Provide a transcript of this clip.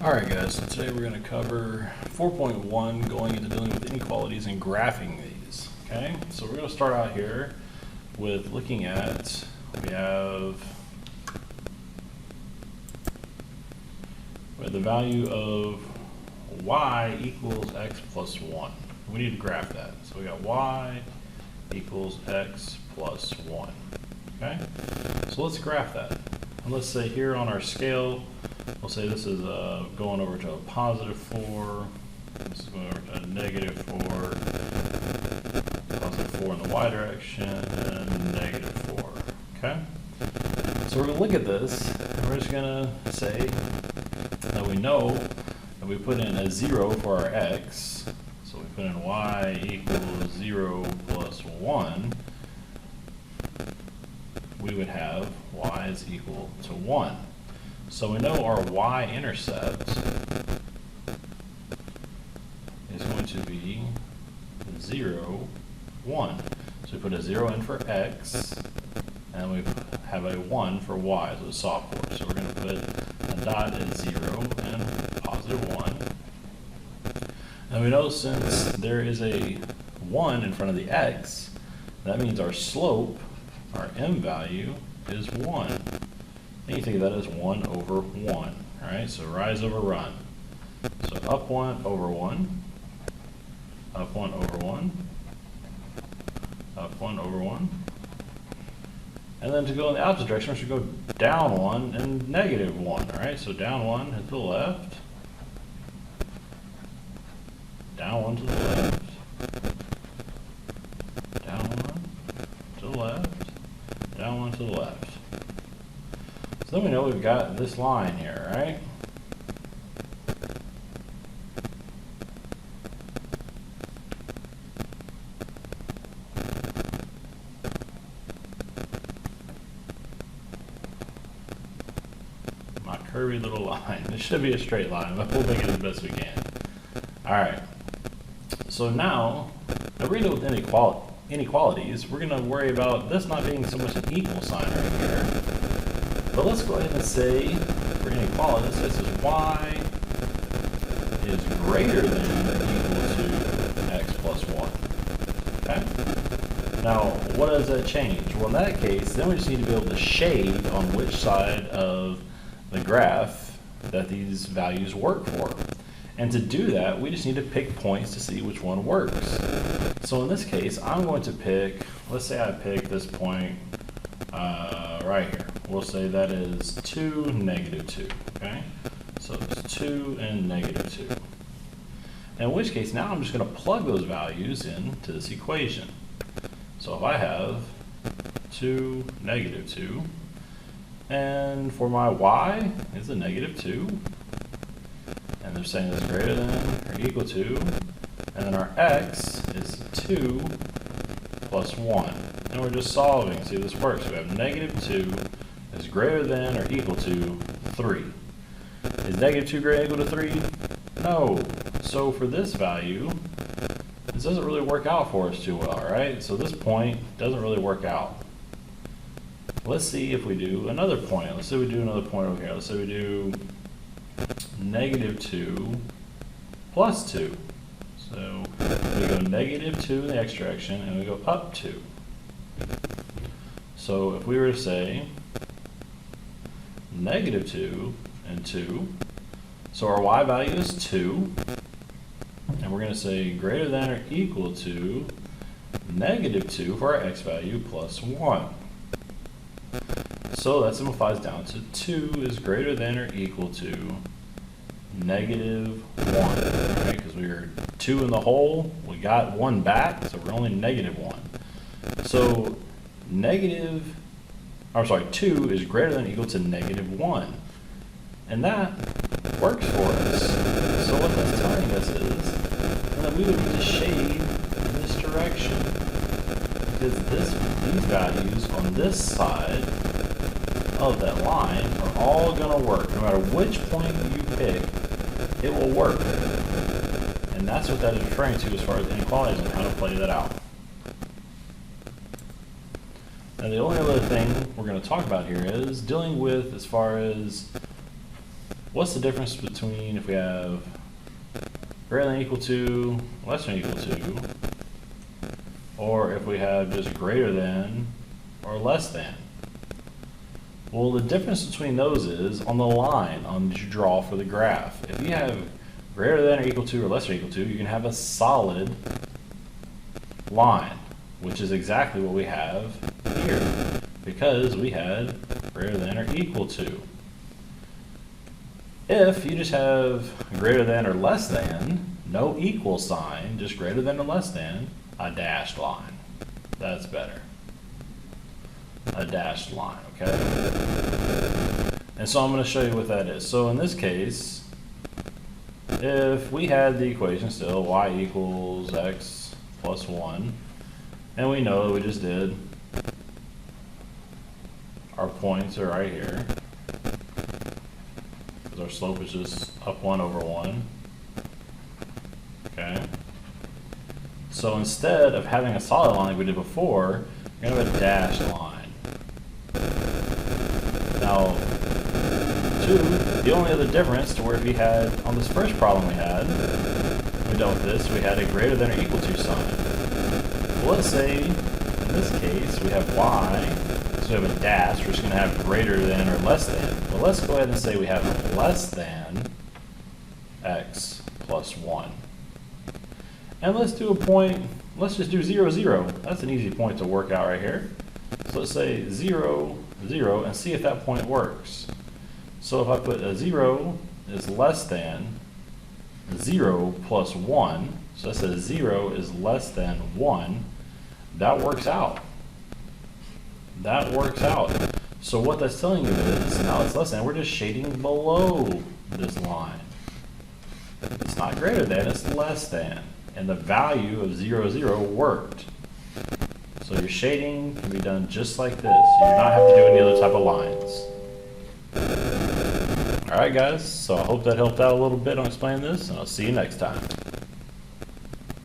Alright guys, so today we're going to cover 4.1 going into dealing with inequalities and graphing these. Okay, so we're going to start out here with looking at, we have the value of y equals x plus 1. We need to graph that. So we got y equals x plus 1. Okay, so let's graph that. And let's say here on our scale, we'll say this is going over to a positive 4, this is going over to a negative 4, positive 4 in the y direction, and negative 4, okay? So we're going to look at this, and we're just going to say that we know that we put in a 0 for our x, so we put in y equals 0 plus 1, we would have y is equal to 1. So we know our y-intercept is going to be 0, 1. So we put a 0 in for x, and we have a 1 for y, so it's sophomore. So we're going to put a dot at 0 and positive 1. And we know since there is a 1 in front of the x, that means our slope, our m value, is 1. And you think of that as 1 over 1, right? So rise over run. So up 1 over 1, up 1 over 1, up 1 over 1. And then to go in the opposite direction, we should go down 1 and negative 1, all right? So down 1 to the left, down 1 to the left, down 1 to the left, down 1 to the left. So then we know we've got this line here, right? My curvy little line. This should be a straight line, but we'll make it as best we can. All right. So now, we're going to deal with inequalities. We're going to worry about this not being so much an equal sign right here. But let's go ahead and say, for inequalities, this is y is greater than or equal to x plus 1. Okay? Now, what does that change? Well, in that case, then we just need to be able to shade on which side of the graph that these values work for. And to do that, we just need to pick points to see which one works. So in this case, I'm going to pick, let's say I pick this point right here. We'll say that is 2, negative 2, okay? So it's 2 and negative 2. In which case, now I'm just going to plug those values into this equation. So if I have 2, negative 2, and for my y is a negative 2, and they're saying it's greater than or equal to, and then our x is 2 plus 1. And we're just solving, see if this works. So we have negative 2 is greater than or equal to 3. Is negative 2 greater than or equal to 3? No. So for this value, this doesn't really work out for us too well, right? So this point doesn't really work out. Let's see if we do another point. Let's say we do another point over here. Let's say we do negative 2 plus 2. So we go negative 2 in the x direction, and we go up 2. So if we were to say negative 2 and 2, so our y value is 2, and we're going to say greater than or equal to negative 2 for our x value plus 1. So that simplifies down to 2 is greater than or equal to negative 1, right? Because we were 2 in the hole, we got 1 back, so we're only negative 1. So 2 is greater than or equal to negative 1. And that works for us. So what that's telling us is that we would need to shade in this direction. Because these values on this side of that line are all going to work. No matter which point you pick, it will work. And that's what that is referring to as far as inequalities and how to play that out. And the only other thing we're going to talk about here is dealing with as far as what's the difference between if we have greater than equal to, less than equal to, or if we have just greater than or less than? Well, the difference between those is on the line on that you draw for the graph. If you have greater than or equal to or less than or equal to, you can have a solid line, which is exactly what we have here, because we had greater than or equal to. If you just have greater than or less than, no equal sign, just greater than or less than, a dashed line. That's better. A dashed line, okay? And so I'm going to show you what that is. So in this case, if we had the equation still, y equals x plus 1, and we know that we just did, our points are right here, because our slope is just up 1 over 1, okay? So instead of having a solid line like we did before, we're going to have a dashed line. Now, the only other difference to where if we had, on this first problem we dealt with this, we had a greater than or equal to sign. Well, let's say, in this case, we have y, so we have a dash, we're just going to have greater than or less than. But let's go ahead and say we have less than x plus 1. And let's do a point, let's just do 0, 0. That's an easy point to work out right here. So let's say 0, 0, and see if that point works. So if I put a 0 is less than 0 plus 1, so that says 0 is less than 1, that works out. That works out. So what that's telling you is, now it's less than, we're just shading below this line. It's not greater than, it's less than. And the value of 0, 0 worked. So your shading can be done just like this. You do not have to do any other type of lines. Alright guys, so I hope that helped out a little bit on explaining this, and I'll see you next time.